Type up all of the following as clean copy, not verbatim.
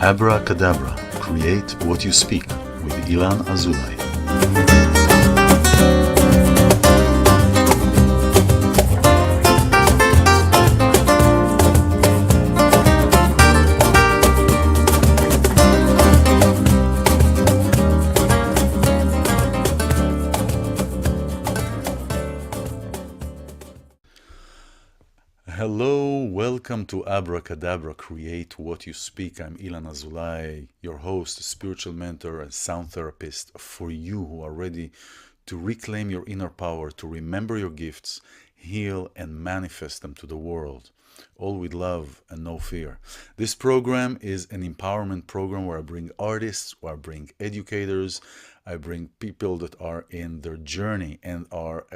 Abracadabra, create what you speak with iLan Azoulai. Hello, welcome to Abracadabra, create what you speak. I'm iLan Azoulai, your host, spiritual mentor, and sound therapist for you who are ready to reclaim your inner power, to remember your gifts, heal, and manifest them to the world, all with love and no fear. This program is an empowerment program where I bring artists, where I bring educators, I bring people that are in their journey and are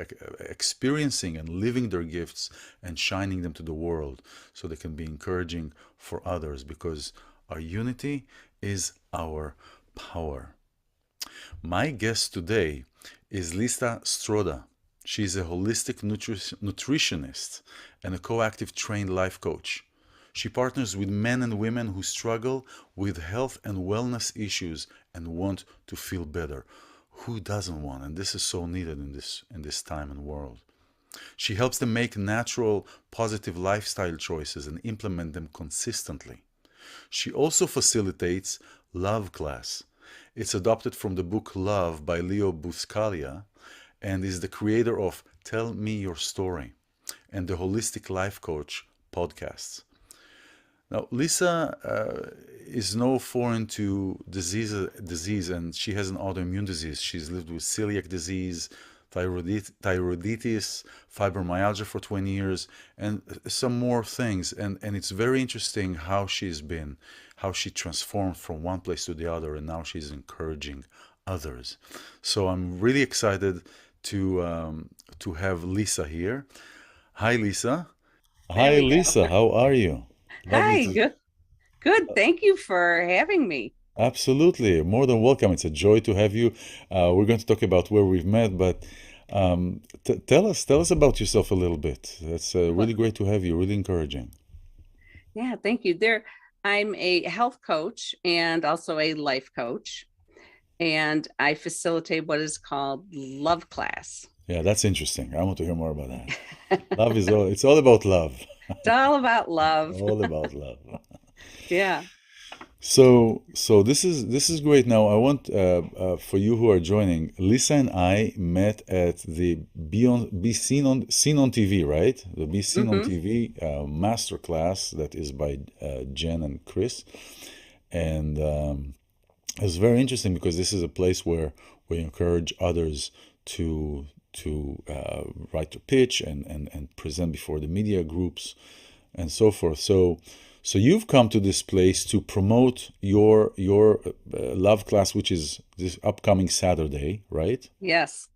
experiencing and living their gifts and shining them to the world so they can be encouraging for others, because our unity is our power. My guest today is Lisa Strzoda. She's a holistic nutritionist and a co-active trained life coach. She partners with men and women who struggle with health and wellness issues and want to feel better. Who doesn't want? And this is so needed in this time and world. She helps them make natural, positive lifestyle choices and implement them consistently. She also facilitates Love Class. It's adopted from the book Love by Leo Buscaglia and is the creator of Tell Me Your Story and the Holistic Life Coach podcasts. Now, Lisa is no foreign to disease, and she has an autoimmune disease. She's lived with celiac disease, thyroiditis, fibromyalgia for 20 years, and some more things. And it's very interesting how she transformed from one place to the other, and now she's encouraging others. So I'm really excited to have Lisa here. Hi, Lisa. Hi, Lisa. How are you? Hi, good. Thank you for having me. Absolutely. More than welcome. It's a joy to have you. We're going to talk about where we've met, but tell us about yourself a little bit. That's Well, really great to have you, really encouraging. yeah, thank you. I'm a health coach and also a life coach, and I facilitate what is called Love Class. Yeah, that's interesting. I want to hear more about that. Love is it's all about love. It's all about love. All about love. Yeah. So this is great. Now I want for you who are joining, Lisa and I met at the Be Seen on TV, right? The Be Seen on hmm TV master class that is by Jen and Chris, and it's very interesting because this is a place where we encourage others to write a pitch and present before the media groups and so forth. So you've come to this place to promote your love class, which is this upcoming Saturday, right? Yes.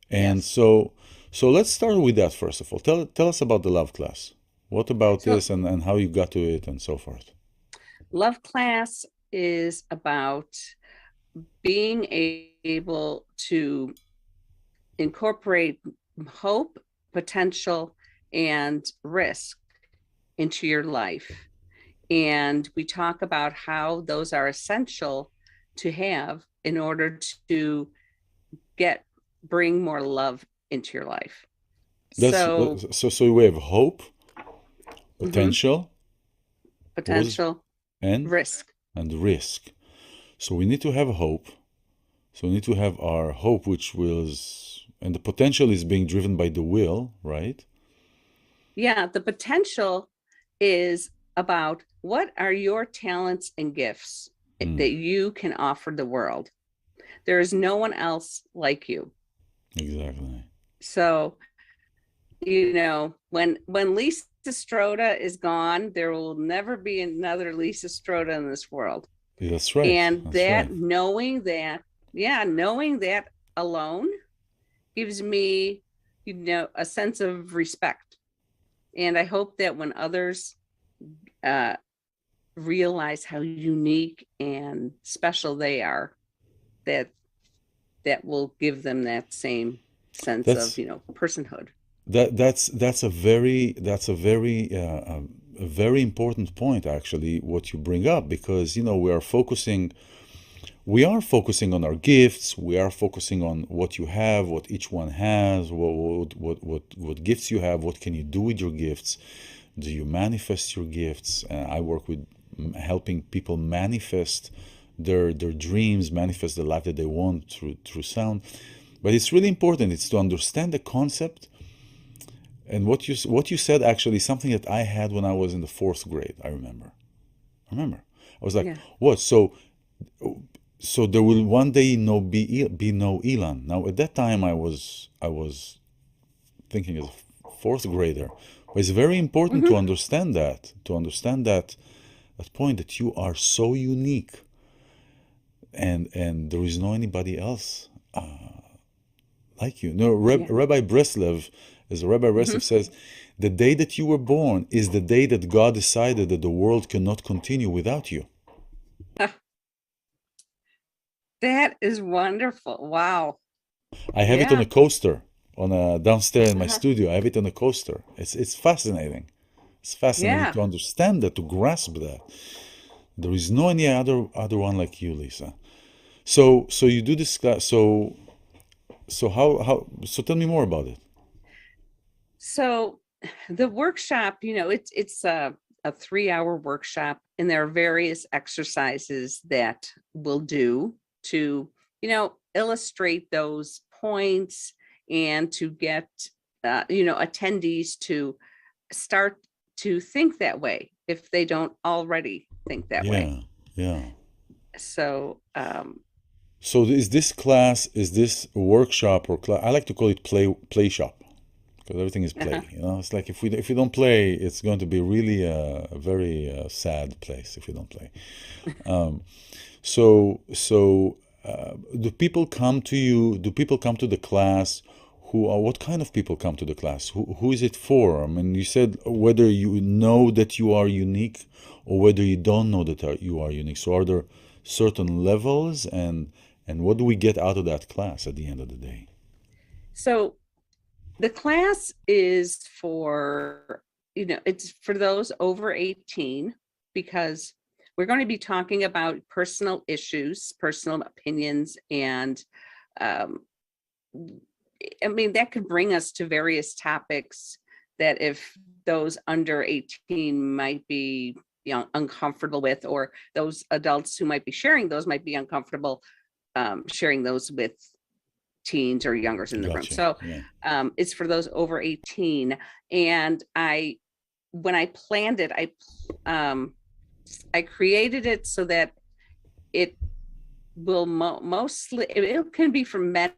And Yes. so let's start with that first of all. Tell us about the love class. What about So, this and how you got to it and so forth? Love Class is about being able to incorporate hope, potential, and risk into your life. And we talk about how those are essential to have in order to bring more love into your life. So, So we have hope, mhm, potential, what was potential, and risk. and risk. So we need to have hope. So we need to have our hope, which was, and the potential is being driven by the will, right? Yeah, the potential is about what are your talents and gifts Mm, that you can offer the world. There is no one else like you. exactly. So, when Lisa Strzoda is gone, there will never be another Lisa Strzoda in this world. Yeah, that's right. And That's right. knowing that alone gives me, a sense of respect. And I hope that when others uh, realize how unique and special they are, that that will give them that same sense of, That's personhood. that's a very a very important point, actually, what you bring up, because, we are focusing on our gifts. We are focusing on what you have, what each one has, what gifts you have, what can you do with your gifts. Do you manifest your gifts? I work with helping people manifest their dreams, manifest the life that they want through sound. But it's really important. It's to understand the concept. And what you said, actually, something that I had when I was in the fourth grade. I remember. I was like, Yeah. what? So there will one day be no ilan. Now at that time I was thinking as a fourth grader. But it's very important Hmm. to understand that point, that you are so unique, and there is no anybody else like you. No, Yeah. Rabbi Breslev, as Rabbi Hmm. Breslev says, the day that you were born is the day that God decided that the world cannot continue without you. That is wonderful. Wow. I have it on Yeah. a coaster on a downstairs in my Uh-huh. studio. I have it on a coaster. It's fascinating. It's fascinating Yeah. to understand that, to grasp that. There is no any other one like you, Lisa. So you do this class. So so tell me more about it. So the workshop, it's a 3-hour workshop, and there are various exercises that we'll do to, illustrate those points, and to get, attendees to start to think that way if they don't already think that way. Yeah, yeah. So, So is this workshop or class? I like to call it play shop, because everything is uh-huh. play. It's like if we don't play, it's going to be really a very sad place if we don't play. Um, so do people come to you? Do people come to the class? What kind of people come to the class? Who is it for? I mean, you said whether you know that you are unique or whether you don't know that you are unique. So are there certain levels, and what do we get out of that class at the end of the day? So the class is for, it's for those over 18, because we're going to be talking about personal issues, personal opinions, and um, I mean, that could bring us to various topics that if those under 18 might be, uncomfortable with, or those adults who might be sharing those might be uncomfortable sharing those with teens or youngers in the room. Gotcha. So Yeah. it's for those over 18. And when I planned it, I created it so that it will mostly, it can be for men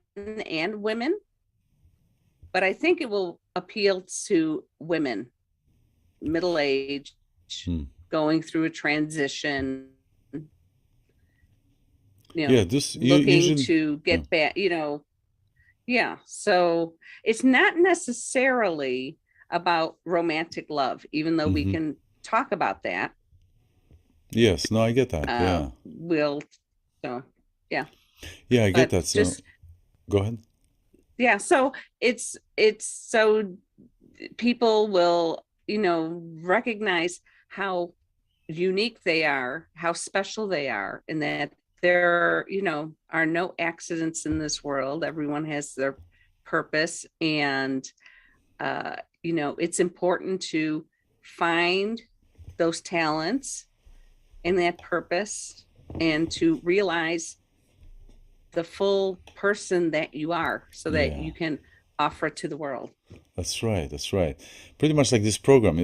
and women, but I think it will appeal to women, middle age, Hmm. going through a transition, Yeah. This you looking usually. to Yeah. get back, yeah. So it's not necessarily about romantic love, even though we Hmm. can talk about that. Yes. No, I get that. Yeah. We'll, so yeah, Yeah, I get but that. So just, go ahead. yeah. So it's so people will, recognize how unique they are, how special they are, and that there, are no accidents in this world. Everyone has their purpose, and it's important to find those talents and that purpose, and to realize the full person that you are, so that Yeah. you can offer it to the world. That's right. That's right. Pretty much like this program.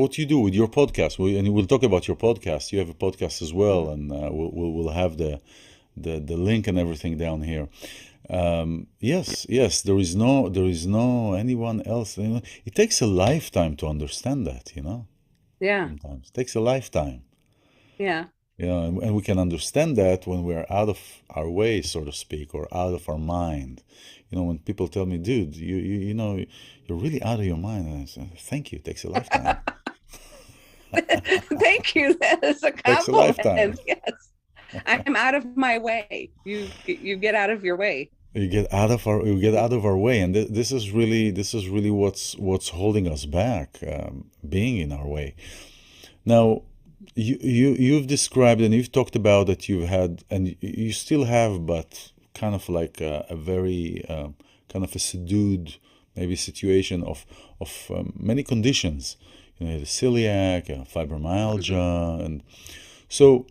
What you do with your podcast, and we'll talk about your podcast. You have a podcast as well, and we'll have the link and everything down here. Yes, yes. There is no anyone else. It takes a lifetime to understand that. Yeah. Sometimes it takes a lifetime. Yeah. And we can understand that when we're out of our way, so to speak, or out of our mind. When people tell me, "Dude, you're really out of your mind," and I say, "Thank you. It takes a lifetime. Thank you. That is a Takes a lifetime. compliment. Yes. I'm out of my way. You get out of your way. We get out of our way, and this is really what's holding us back, being in our way. Now, you've described and you've talked about that you've had and you still have, but kind of like a very kind of a subdued maybe situation of many conditions. You know, the celiac, Mhm. fibromyalgia, and so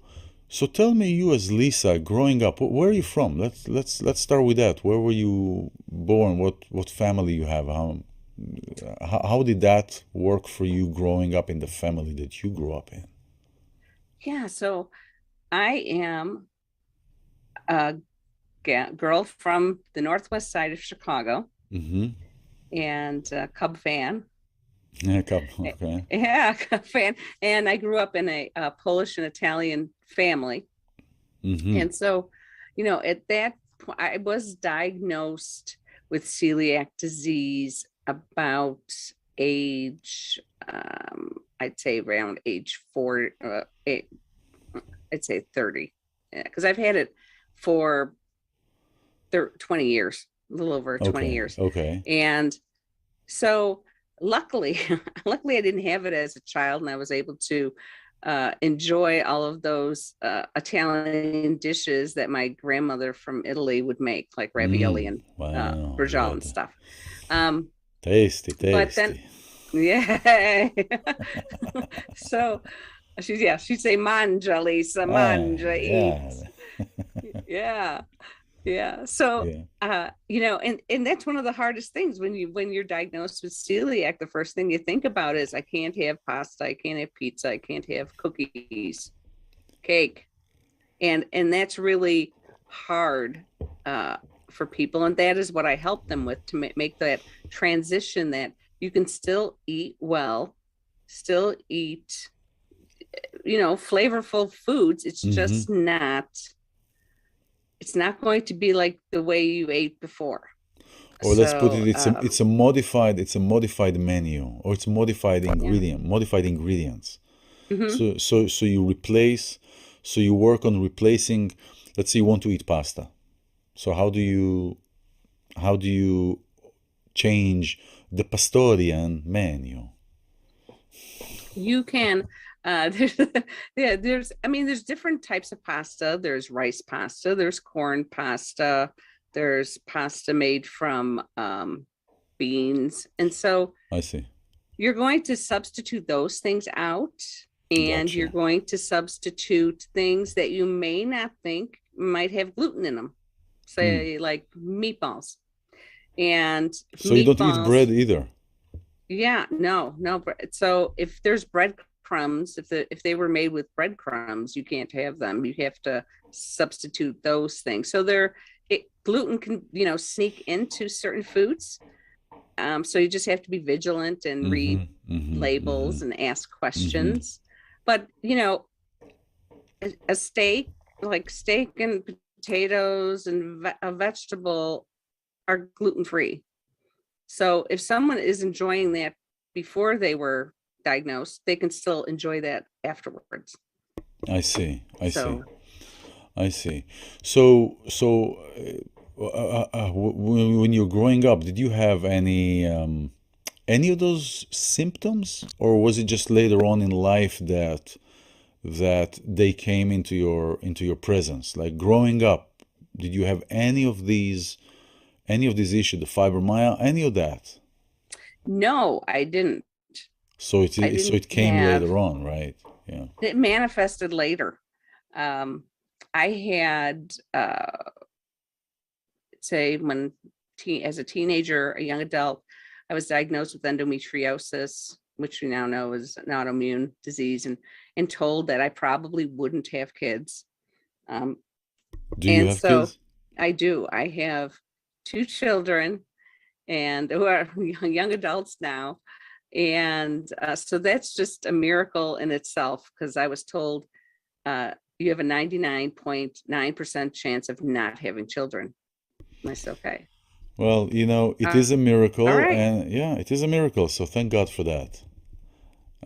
so tell me, you as Lisa, growing up, where are you from? Let's start with that. Where were you born? What family you have? How did that work for you growing up in the family that you grew up in? Yeah, so I am a girl from the northwest side of Chicago Mm-hmm. and a Cub fan. Yeah, okay. Yeah, Cub fan. And I grew up in a Polish and Italian family. Mm-hmm. And so, at that point, I was diagnosed with celiac disease about age, I'd say around age four, I'd say 30, because I've had it for 20 years, a little over 20 Okay. years. Okay. And so luckily, luckily I didn't have it as a child and I was able to enjoy all of those Italian dishes that my grandmother from Italy would make, like ravioli and Wow. brajol Yeah. and stuff. Um, Tasty, but then, tasty. yeah. So she'd say, "Manja, Lisa, Ah, manja, eat." yeah. Yeah. Yeah. So, Yeah. and that's one of the hardest things when you're diagnosed with celiac. The first thing you think about is I can't have pasta, I can't have pizza, I can't have cookies, cake, and that's really hard for people. And that is what I help them with to make that transition that you can still eat well, still eat, flavorful foods. Mm-hmm. It's not going to be like the way you ate before. Or let's put it, So, it's a modified menu, or it's yeah. modified ingredients. Hmm. So you work on replacing, let's say you want to eat pasta. So how do you change the pastorian menu? You can, there's, yeah, there's different types of pasta. There's rice pasta, there's corn pasta, there's pasta made from beans. And so I see. you're going to substitute those things out, and you're Gotcha. going to substitute things that you may not think might have gluten in them, Hmm. say like meatballs. And So you don't eat meatballs, bread either? yeah, no bread. So if there's breadcrumbs, if they were made with breadcrumbs, you can't have them. You have to substitute those things. So gluten can, sneak into certain foods. So you just have to be vigilant and Mm-hmm. read Mm-hmm. Mm-hmm. labels and ask Mm-hmm. questions. But a steak, like steak and potatoes and a vegetable, are gluten free. So if someone is enjoying that before they were diagnosed, they can still enjoy that afterwards. I see. I see. So I see. So when you're growing up, did you have any of those symptoms, or was it just later on in life that they came into your presence? Like growing up, did you have any of these issues, the fibromyalgia, any of that? no, I didn't. So I so didn't it came have later on, right? Yeah. it manifested later. Um, I had say as a teenager, a young adult, I was diagnosed with endometriosis, which we now know is an autoimmune disease, and told that I probably wouldn't have kids. Um, Do you and have so kids? I do. I have two children, and who are young adults now. And so that's just a miracle in itself, because I was told you have a 99.9% chance of not having children. And I said, okay. Well, it Uh, is a all miracle, right. and yeah, it is a miracle. So thank God for that.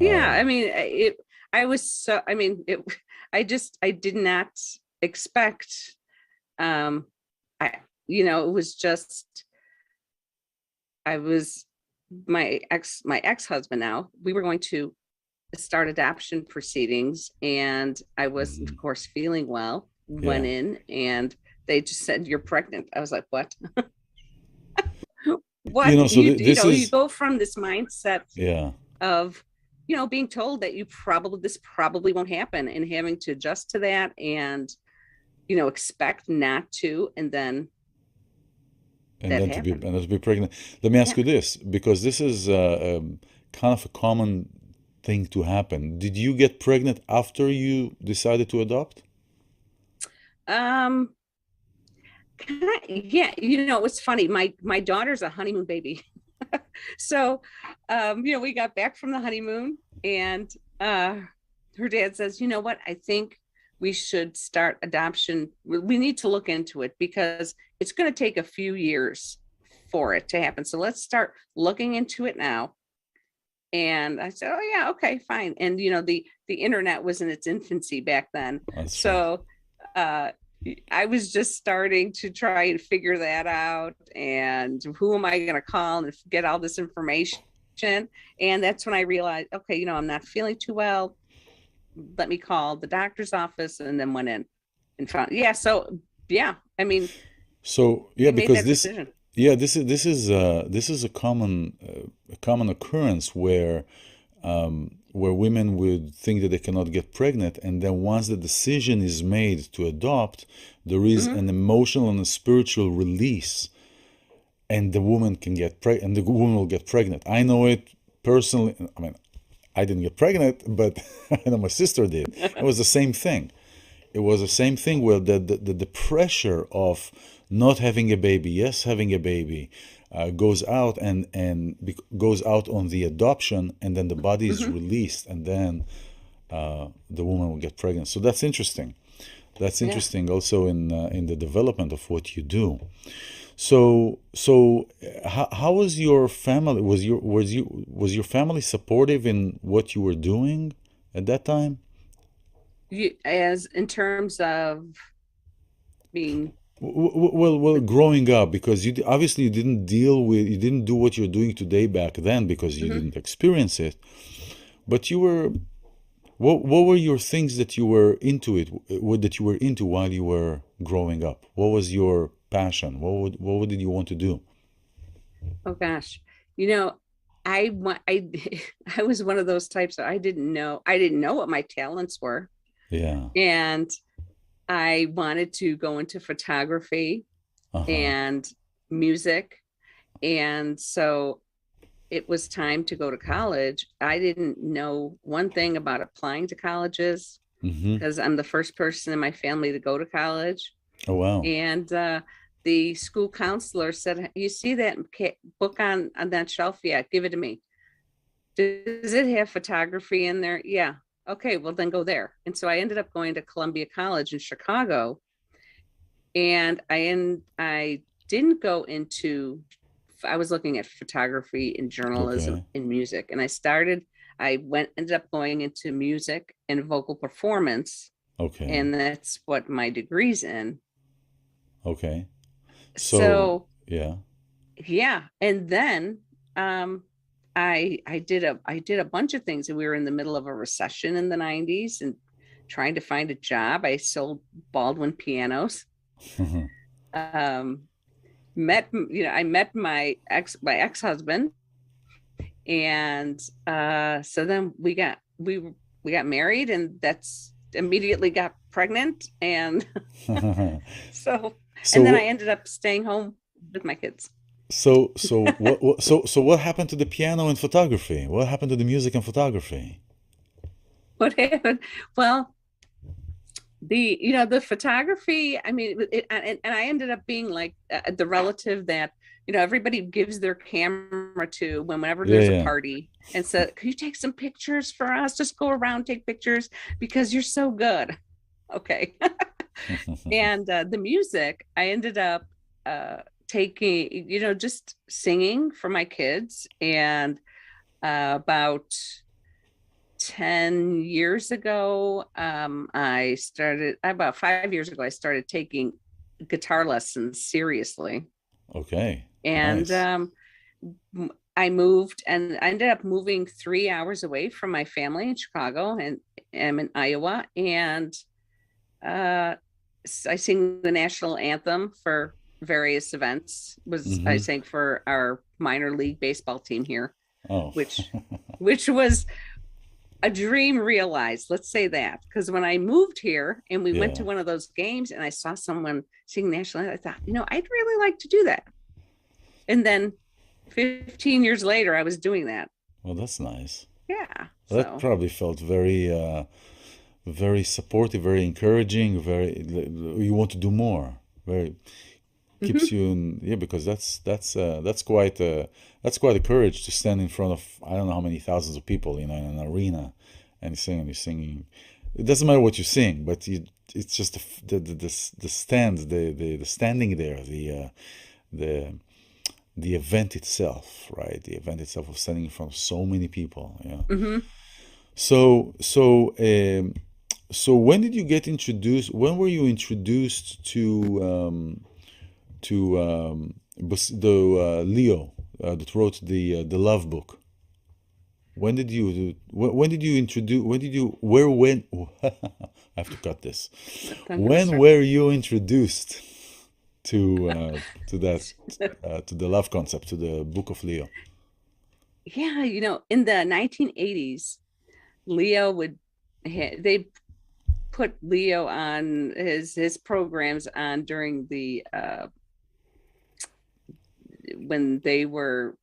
Yeah. Uh, I mean, I did not expect, um, I, it was just, I was, my ex-husband now, we were going to start adoption proceedings, and I was, Hmm. of course, feeling well. Went Yeah. in, and they just said, "You're pregnant." I was like, "What? You What?" know, so You this know, you is, go from this mindset yeah. of, being told that this probably won't happen, and having to adjust to that, and expect not to, and then And that then happened. to be pregnant. Let me ask Yeah. you this, because this is kind of a common thing to happen. Did you get pregnant after you decided to adopt? Um, yeah, it's funny. My daughter's a honeymoon baby. So, we got back from the honeymoon, and her dad says, "You know what? I think we should start adoption. We need to look into it because it's going to take a few years for it to happen. So let's start looking into it now." And I said, "Oh yeah, okay, fine." And the internet was in its infancy back then, That's right. so uh, I was just starting to try and figure that out. And who am I going to call and get all this information? And that's when I realized, okay, I'm not feeling too well. Let me call the doctor's office, and then went in and found. Yeah, so yeah, I mean, So yeah, we made because that decision. this is a common occurrence where women would think that they cannot get pregnant, and then once the decision is made to adopt, there is Hmm. an emotional and a spiritual release, and the woman can get pregnant, and the woman will get pregnant. I know it personally. I mean, I didn't get pregnant, but I know my sister did. It was the same thing. It was the same thing where the pressure of not having a baby, yes, having a baby, goes out, and goes out on the adoption, and then the body is Hmm. released, and then the woman will get pregnant. So that's interesting. That's Yeah. interesting also in the development of what you do. So how was your family? Was your family supportive in what you were doing at that time? As in terms of being. Well, growing up, because obviously you didn't do what you're doing today back then because you Mhm. didn't experience it. But what were your things that you were into that you were into while you were growing up? What was your passion? What did you want to do? Oh gosh. You know, I I was one of those types that I didn't know what my talents were. Yeah. And I wanted to go into photography Uh-huh. and music. And so it was time to go to college. I didn't know one thing about applying to colleges Mm-hmm. because I'm the first person in my family to go to college. Oh, wow. And the school counselor said, "You see that book on that shelf? Yeah, give it to me. Does it have photography in there? Yeah. Okay, well, then go there." And so I ended up going to Columbia College in Chicago. And I didn't go into, I was looking at photography and journalism Okay. and music. And ended up going into music and vocal performance. Okay. And that's what my degree's in. Okay. So, So yeah. yeah. And then um I did a bunch of things. And we were in the middle of a recession in the 90s and trying to find a job. I sold Baldwin pianos. Um I met my ex-husband. And so then we got married, and that's immediately got pregnant. And so, and then I So, ended up staying home with my kids. so what happened to the piano and photography? What happened to the music and photography? What happened? Well, the photography, I mean, and I ended up being like the relative that everybody gives their camera to whenever Yeah, there's a yeah. party, and said, "Can you take some pictures for us? Just go around, take pictures because you're so good." Okay. And the music, I ended up taking, just singing for my kids. And about 10 years ago, about 5 years ago, I started taking guitar lessons seriously. Okay. And Nice. I moved, and I ended up moving 3 hours away from my family in Chicago, and I'm in Iowa. And I sing the national anthem for various events. I Mm-hmm. sang for our minor league baseball team here, Oh, which was a dream realized. Let's say that, because when I moved here and we went yeah. to one of those games and I saw someone sing national anthem, I thought, I'd really like to do that. And then 15 years later, I was doing that. Well, that's nice. Yeah. Well, that So, probably felt very supportive, very encouraging. You want to do more. Very keeps mhm. you in, yeah, because that's quite a courage to stand in front of I don't know how many thousands of people, in an arena, and sing. And you're singing. It doesn't matter what you sing, but it's just the stand, the standing there, the the event itself, right? The event itself of standing in front of so many people. Yeah. Mhm. So so um, so when did you get introduced? When were you introduced to the Leo that wrote the love book? When did you introduce? When did you? Where when? I have to cut this. I'm gonna When start. were you introduced to that to the love concept, to the book of Leo? Yeah, in the 1980s, Leo would they put Leo on his programs on during the when they were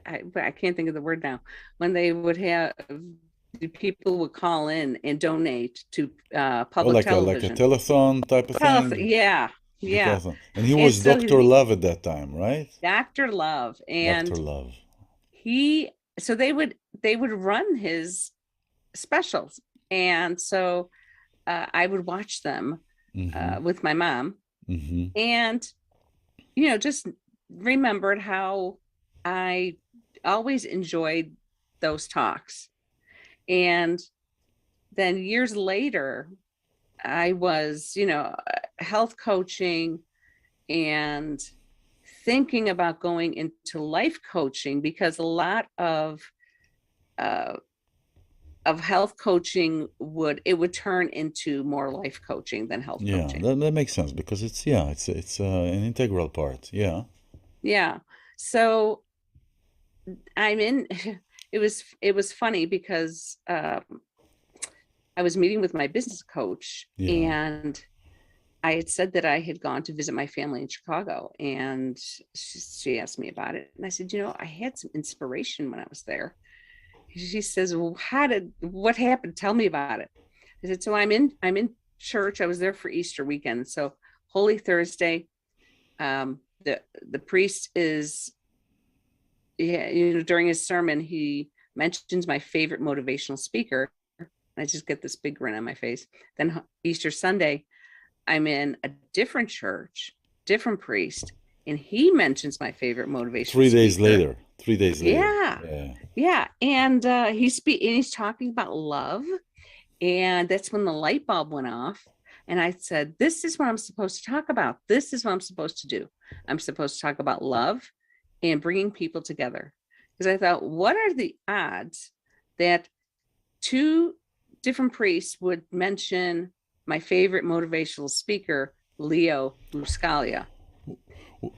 I can't think of the word now, when they would have people would call in and donate to Oh, public like a television. telethon type of thing. Yeah, The yeah. telethon, and he And was so Doctor Love at that time, right? Dr. Love, Doctor and Love. he so they would run his specials, and so I would watch them Mm-hmm. with my mom, Mm-hmm. and just remembered how I always enjoyed those talks. And then years later, I was, health coaching and thinking about going into life coaching, because a lot uh, of health coaching would turn into more life coaching than health Yeah, coaching. that makes sense because it's an integral part. Yeah. Yeah. So I'm in. It was funny because I was meeting with my business coach, Yeah. and I had said that I had gone to visit my family in Chicago, and she asked me about it, and I said, I had some inspiration when I was there. She says, well, what happened? Tell me about it. I said, so I'm in church. I was there for Easter weekend. So Holy Thursday, the priest is, yeah, during his sermon, he mentions my favorite motivational speaker. I just get this big grin on my face. Then Easter Sunday, I'm in a different church, different priest, and he mentions my favorite motivational 3 days speaker. later. 3 days later. Yeah. Yeah. Yeah. And he's talking about love. And that's when the light bulb went off. And I said, this is what I'm supposed to talk about. This is what I'm supposed to do. I'm supposed to talk about love and bringing people together. Because I thought, what are the odds that two different priests would mention my favorite motivational speaker, Leo Buscaglia?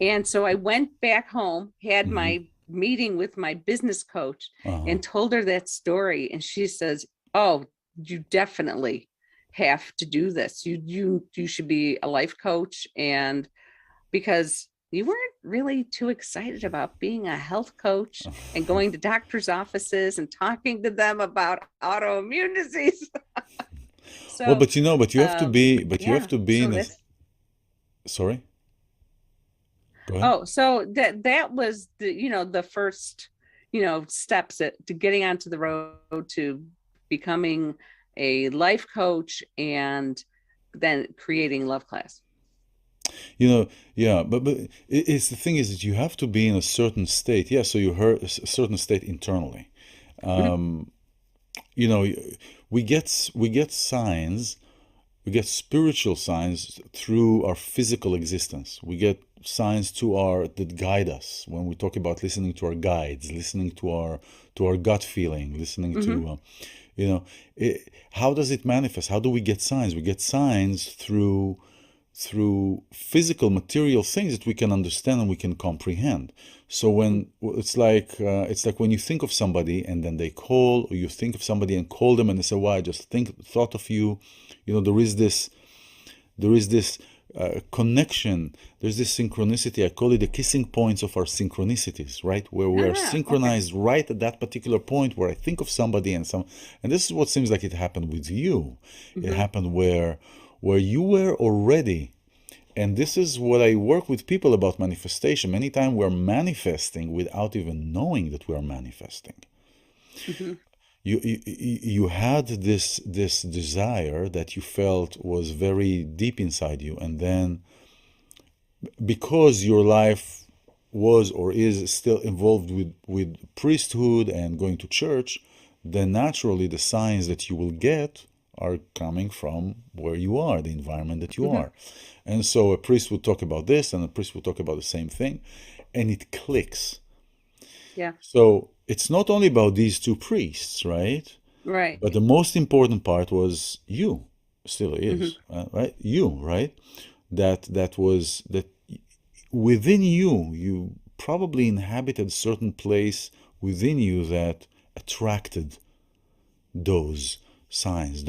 And so I went back home, had Mm-hmm. my meeting with my business coach, Uh-huh. and told her that story. And she says, oh, you definitely have to do this. You should be a life coach. And because you weren't really too excited about being a health coach and going to doctors' offices and talking to them about autoimmune disease. Well, So but you have yeah, to be so in a, that's sorry, go ahead. oh, so that was the first, steps to getting onto the road to becoming a life coach, and then creating Love Class. Yeah, but it's the thing is that you have to be in a certain state. Yeah, so you heard a certain state internally. Mhm. Um, you know, we get signs We get spiritual signs through our physical existence. We get signs that guide us. When we talk about listening to our guides, listening to our gut feeling, listening to you know, how does it manifest? How do we get signs? We get signs through physical material things that we can understand and we can comprehend. So when it's like when you think of somebody and then they call, or you think of somebody and call them and they say, "Well, I just thought of you." There is this connection. There's this synchronicity. I call it the kissing points of our synchronicities, right? Where we are synchronized right at that particular point where I think of somebody and this is what seems like it happened with you. It happened where you were already, and this is what I work with people about manifestation. Many times we're manifesting without even knowing that we're manifesting. You had this desire that you felt was very deep inside you, and then because your life was or is still involved with priesthood and going to church, then naturally the signs that you will get are coming from where you are, the environment that you are. And so a priest will talk about this and a priest will talk about the same thing, and it clicks. Yeah. So it's not only about these two priests, right? Right. But the most important part was you, still is, right? You, right? That within you probably inhabited a certain place within you that attracted those signs,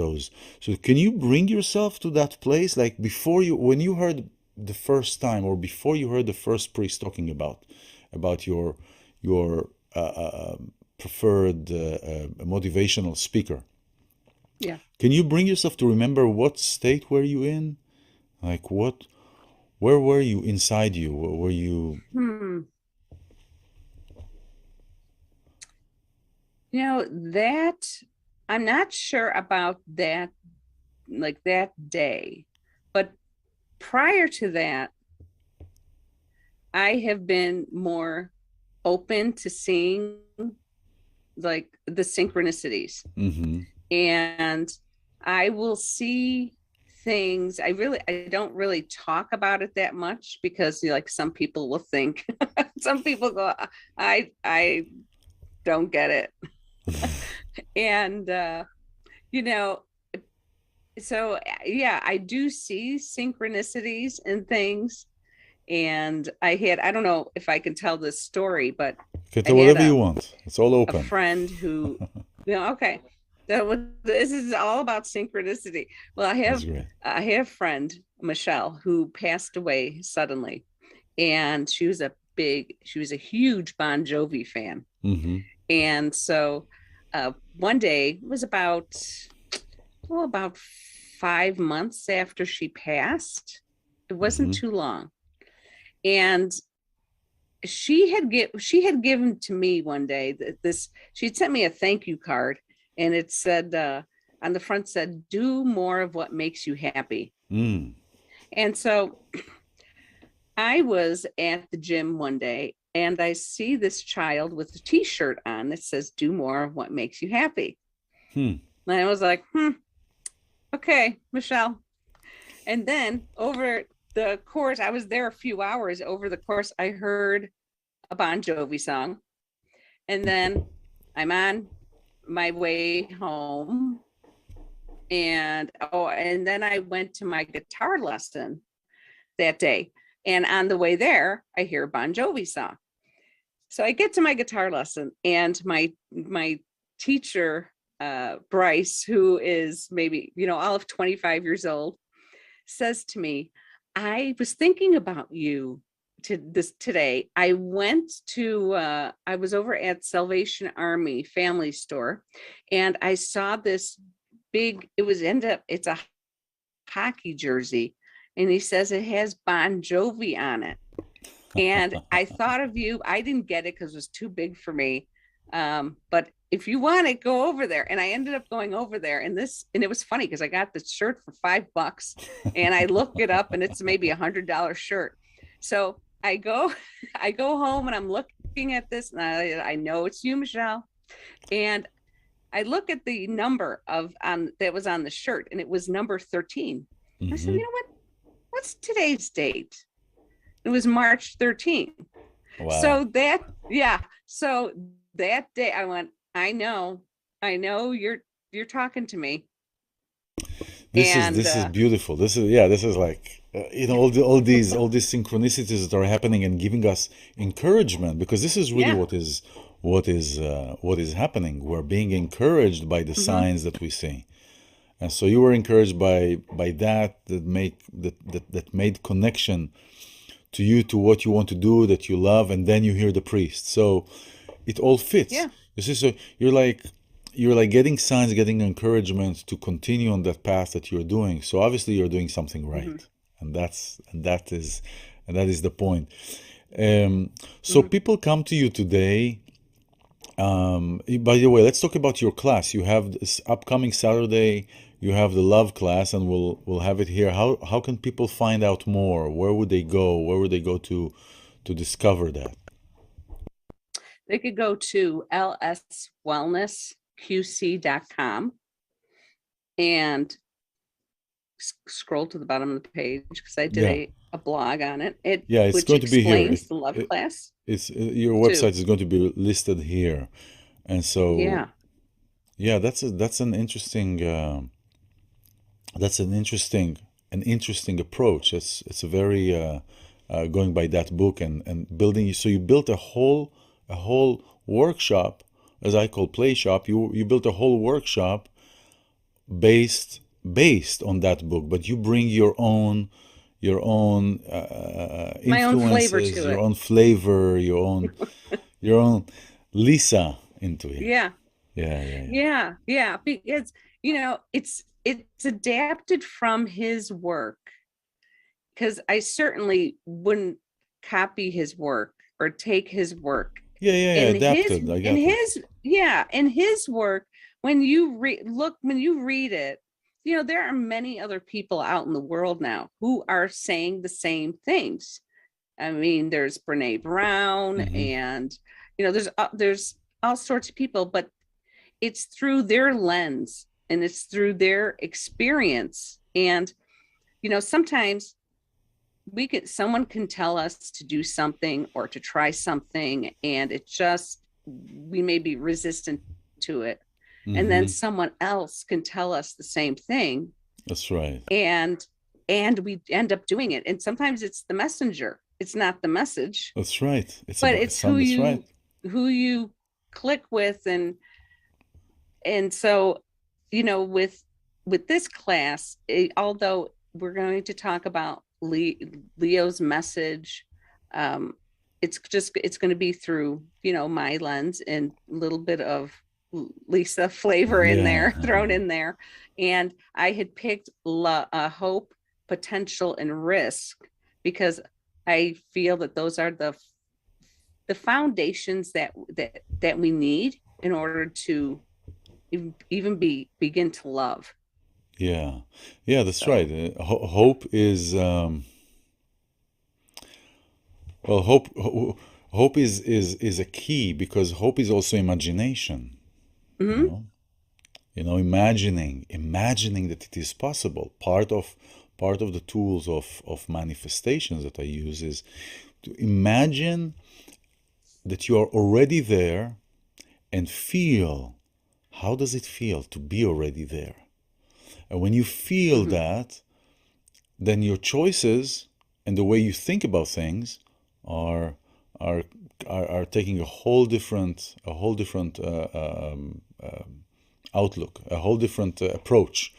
So can you bring yourself to that place? Like when you heard the first time, or before you heard the first priest talking about your preferred motivational speaker. Yeah. Can you bring yourself to remember what state were you in? Like where were you inside you? Were you? That I'm not sure about that, like that day, but prior to that, I have been more open to seeing like the synchronicities. And I will see things. I don't really talk about it that much because like some people will think, some people go, I don't get it. And so yeah, I do see synchronicities and things. And I don't know if I can tell this story, but You can I tell had whatever you want. It's all a open. friend who, okay, this is all about synchronicity. Well, I have a friend, Michelle, who passed away suddenly, and she was a huge Bon Jovi fan. And so one day, it was about 5 months after she passed. It wasn't too long. And she had given to me one day she'd sent me a thank you card, and it said on the front said, "Do more of what makes you happy." And so I was at the gym one day and I see this child with a t-shirt on that says, "Do more of what makes you happy." And I was like, okay, Michelle. And then over the course, I was there a few hours. Over the course, I heard a Bon Jovi song. And then I'm on my way home. And then I went to my guitar lesson that day. And on the way there, I hear a Bon Jovi song. So I get to my guitar lesson, and my teacher, Bryce, who is maybe, all of 25 years old, says to me, "I was thinking about you today. I was over at Salvation Army Family Store, and I saw this big, it's a hockey jersey. And he says it has Bon Jovi on it. And I thought of you. I didn't get it because it was too big for me. But if you want it, go over there." And I ended up going over there, and it was funny because I got the shirt for $5, and I look it up and it's maybe $100 shirt. So I go home and I'm looking at this, and I know it's you, Michelle. And I look at the number of that was on the shirt, and it was number 13. I said, Mm-hmm. you know what? What's today's date? It was March 13th. Wow. So that, yeah. So that day I went, I know you're talking to me. And This is beautiful. This is, yeah, this is like, all these synchronicities that are happening and giving us encouragement, because this is really yeah. what is happening. We're being encouraged by the Mm-hmm. signs that we see. And so you were encouraged by that made connection to you, to what you want to do, that you love, and then you hear the priest. So it all fits. Yeah. You see, so you're like getting signs, getting encouragement to continue on that path that you're doing. So obviously you're doing something Mm-hmm. right, and that is the point. So Mm-hmm. people come to you today. By the way, let's talk about your class. You have this upcoming Saturday. You have the love class, and we'll have it here. How can people find out more? Where would they go? Where would they go to discover that? They could go to lswellnessqc.com and scroll to the bottom of the page, because I did Yeah, a blog on it, yeah, it's which going to be here. explains the love class It's your too. website is going to be listed here, and so Yeah. yeah, that's an interesting approach. It's a very going by that book and building. So you built a whole workshop, as I call play shop. You built a whole workshop based on that book, but you bring your own My own flavor influences, to your it. own flavor, your own Lisa into it. Yeah. Yeah, yeah, yeah. Yeah, because it's adapted from his work, because I certainly wouldn't copy his work or take his work. Yeah, yeah, yeah. Adapted. I got it. In his work, when you read it, there are many other people out in the world now who are saying the same things. I mean, there's Brene Brown, Mm-hmm. and there's all sorts of people, but it's through their lens and it's through their experience. And sometimes someone can tell us to do something or to try something, and we may be resistant to it, and then Mm-hmm. someone else can tell us the same thing, That's right. and we end up doing it. And sometimes it's the messenger, it's not the message, That's right. It's but about it's some. That's right. who you click with. And so with this class, although we're going to talk about Leo's message, it's going to be through my lens and a little bit of Lisa flavor in Yeah. there, thrown in there. And I had picked hope, potential, and risk, because I feel that those are the foundations that we need in order to even begin to love. Yeah. Yeah. That's So, right. Hope is well. Hope is a key, because hope is also imagination. You mm-hmm, know. Imagining that it is possible. Part of the tools of manifestations that I use is to imagine that you are already there, and feel, how does it feel to be already there? And when you feel mm-hmm, that, then your choices and the way you think about things are are are taking a whole different outlook, a whole different approach,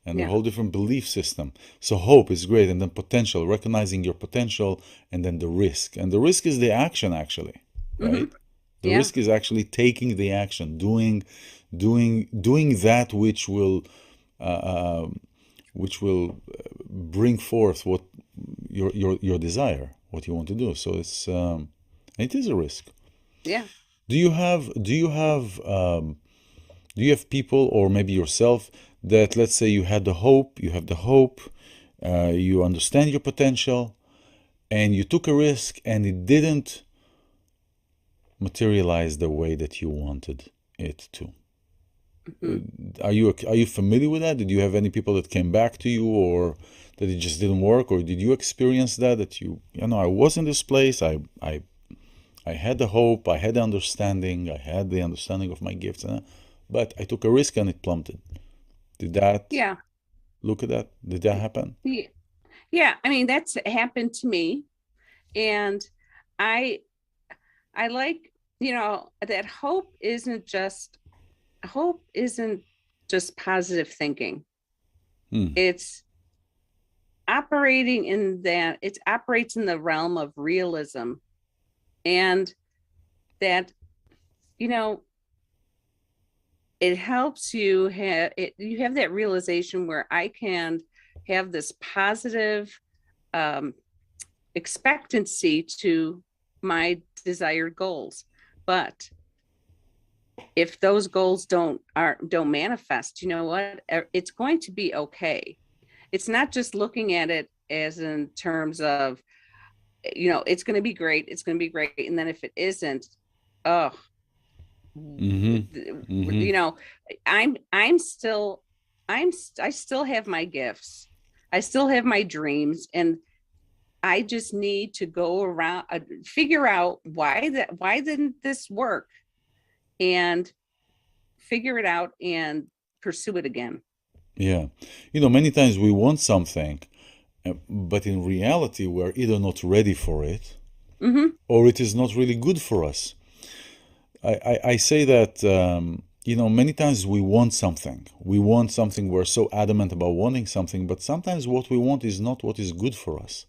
and a yeah, whole different belief system. So hope is great, and then potential, recognizing your potential, and then the risk. And the risk is the action, actually, mm-hmm, right? The yeah, risk is actually taking the action, doing that uh, which will bring forth what your desire, what you want to do. So it is a risk. yeah. Do you have people, or maybe yourself, that, let's say, you have the hope, you understand your potential, and you took a risk, and it didn't materialize the way that you wanted it to? Mhm. Are you familiar with that? Did you have any people that came back to you, or that it just didn't work, or did you experience that I was in this place, I had the hope, I had the understanding, I had the understanding of my gifts, but I took a risk and it plummeted. Did that Yeah. look at that? Did that happen? Yeah. Yeah. I mean, that's happened to me. And I I like, that hope isn't just positive thinking. Hmm. It's it operates in the realm of realism, and that, you know, it helps you have that realization where I can have this positive um, expectancy to my desired goals. But if those goals don't manifest, you know what? It's going to be okay. It's not just looking at it as in terms of, it's going to be great, it's going to be great, and then if it isn't, oh, Mm-hmm. Mm-hmm. you know, I'm still I still have my gifts. I still have my dreams, and I just need to go around, figure out why didn't this work, and figure it out and pursue it again. Yeah. Many times we want something, but in reality, we're either not ready for it Mm-hmm. or it is not really good for us. I say that, many times we want something. We want something. We're so adamant about wanting something, but sometimes what we want is not what is good for us.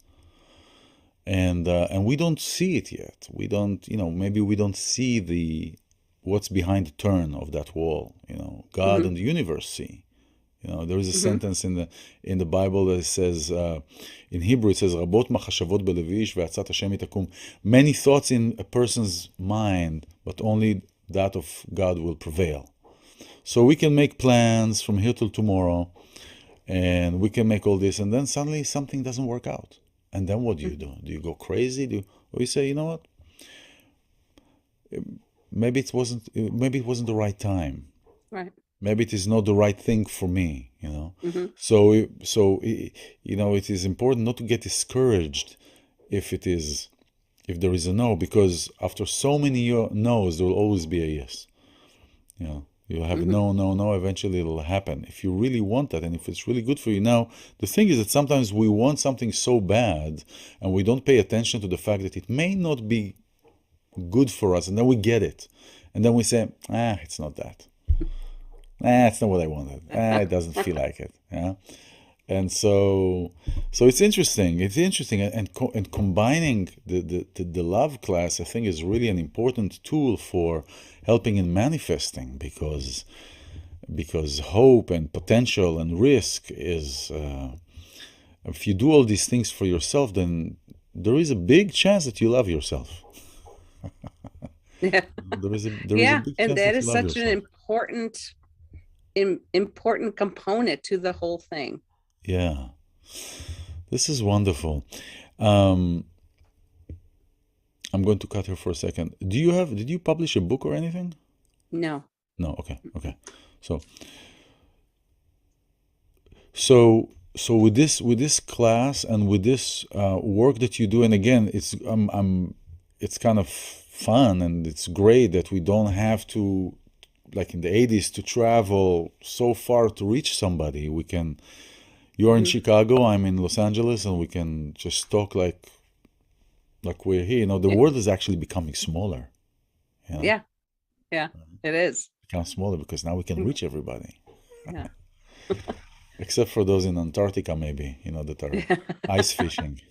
And we don't see it yet. We don't, maybe we don't see what's behind the turn of that wall. God Mm-hmm. and the universe see. There is a Mm-hmm. sentence in the Bible that says, in Hebrew, it says, "Rabot machashavot belevish ve'atzat Hashem itakum." Many thoughts in a person's mind, but only that of God will prevail. So we can make plans from here till tomorrow, and we can make all this, and then suddenly something doesn't work out. And then what do you do? Do you go crazy? Or you say, you know what? Maybe it wasn't the right time. Right. Maybe it is not the right thing for me. Mm-hmm. So it is important not to get discouraged if there is a no, because after so many no's, there will always be a yes. You'll have a Mm-hmm. no, no, no. Eventually, it'll happen if you really want that and if it's really good for you. Now, the thing is that sometimes we want something so bad and we don't pay attention to the fact that it may not be good for us, and then we get it, and then we say, it's not that. It's not what I wanted. It doesn't feel like it. Yeah. And so it's interesting. It's interesting, and combining the love class, I think, is really an important tool for helping in manifesting, because hope and potential and risk is, if you do all these things for yourself, then there is a big chance that you love yourself. Yeah. There is a Yeah. big And chance that that you is love such an yourself. important component to the whole thing. Yeah, this is wonderful. Um, I'm going to cut her for a second. Did you publish a book or anything? No. No. Okay. Okay. So, so with this class and with this work that you do, and again, it's kind of fun and it's great that we don't have to, like in the 80s, to travel so far to reach somebody. You are in Mm-hmm. Chicago, I'm in Los Angeles, and we can just talk like we're here. The Yeah. world is actually becoming smaller. You know, Yeah. Yeah. It is. become smaller because now we can Mm. reach everybody, Yeah. except for those in Antarctica, maybe, that are ice fishing.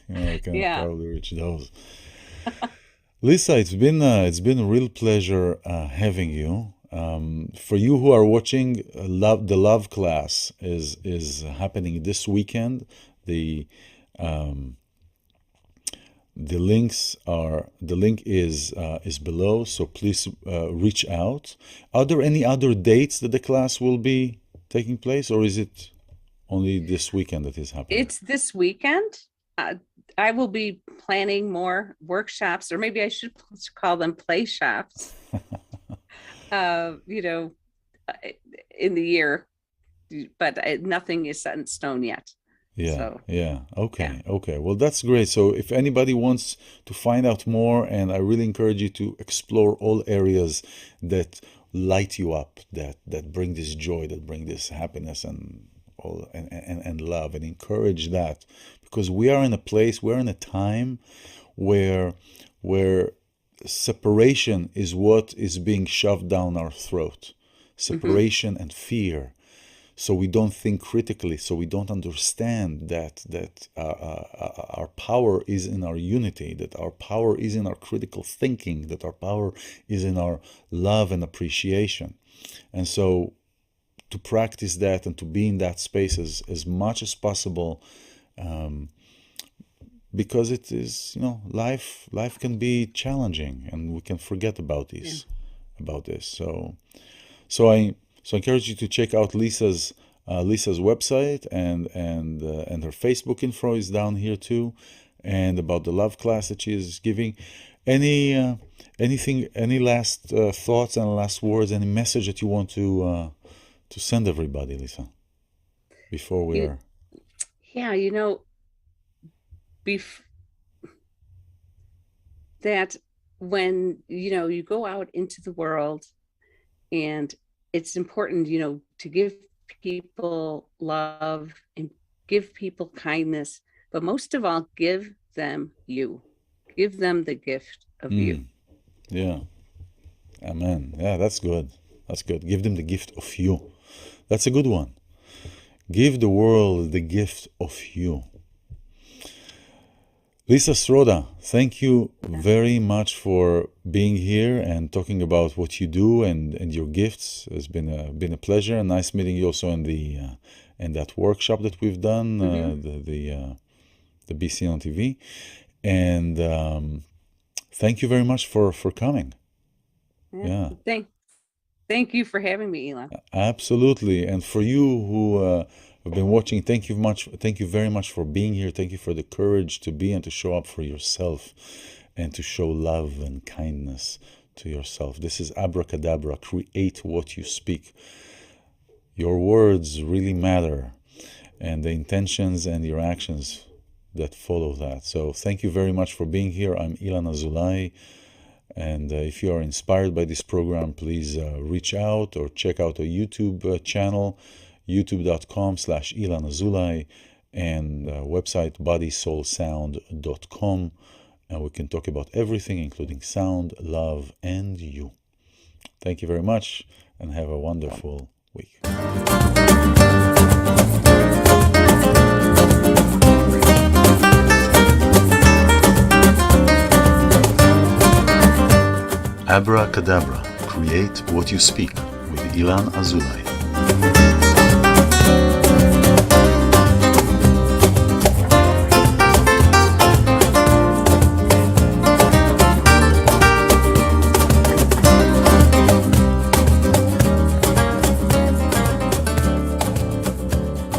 We cannot Yeah. probably reach those. Lisa, it's been a real pleasure having you. For you who are watching, the love class is happening this weekend. The um, the link is below, so please reach out. Are there any other dates that the class will be taking place, or is it only this weekend that is happening? It's this weekend. Uh, I will be planning more workshops, or maybe I should call them play shops. Uh, you know, in the year, but nothing is set in stone yet. Yeah, So, yeah. yeah. Okay. Well, that's great. So if anybody wants to find out more, and I really encourage you to explore all areas that light you up, that bring this joy, that bring this happiness and all and love, and encourage that, because we are in a place, we're in a time where where separation is what is being shoved down our throat. Mm-hmm. Separation and fear, so we don't think critically, so we don't understand that our power is in our unity, that our power is in our critical thinking, that our power is in our love and appreciation. And so to practice that and to be in that space as much as possible, because it is, life can be challenging, and we can forget about this. So I encourage you to check out Lisa's website, and her Facebook info is down here too, and about the love class that she is giving. Any last thoughts and last words, any message that you want to send everybody, Lisa, before we are? Yeah, bef- that when you go out into the world, and it's important to give people love and give people kindness, but most of all, give them the gift of you. Yeah, amen. Yeah, that's good. Give them the gift of you. That's a good one. Give the world the gift of you. Lisa Strzoda, thank you very much for being here and talking about what you do and your gifts. It's been a pleasure, and nice meeting you also in that workshop that we've done, the BC on TV. And thank you very much for coming. Yeah. Thank you for having me, iLan. Absolutely. And for you who have been watching, thank you very much for being here. Thank you for the courage to be and to show up for yourself, and to show love and kindness to yourself. This is Abracadabra. Create what you speak. Your words really matter, and the intentions and your actions that follow that. So thank you very much for being here. I'm iLan Azoulai. And if you are inspired by this program, please reach out or check out our YouTube channel, youtube.com/ilan Azoulai, and website bodysoulsound.com. And we can talk about everything, including sound, love, and you. Thank you very much, and have a wonderful week. Abracadabra, create what you speak, with iLan Azoulai.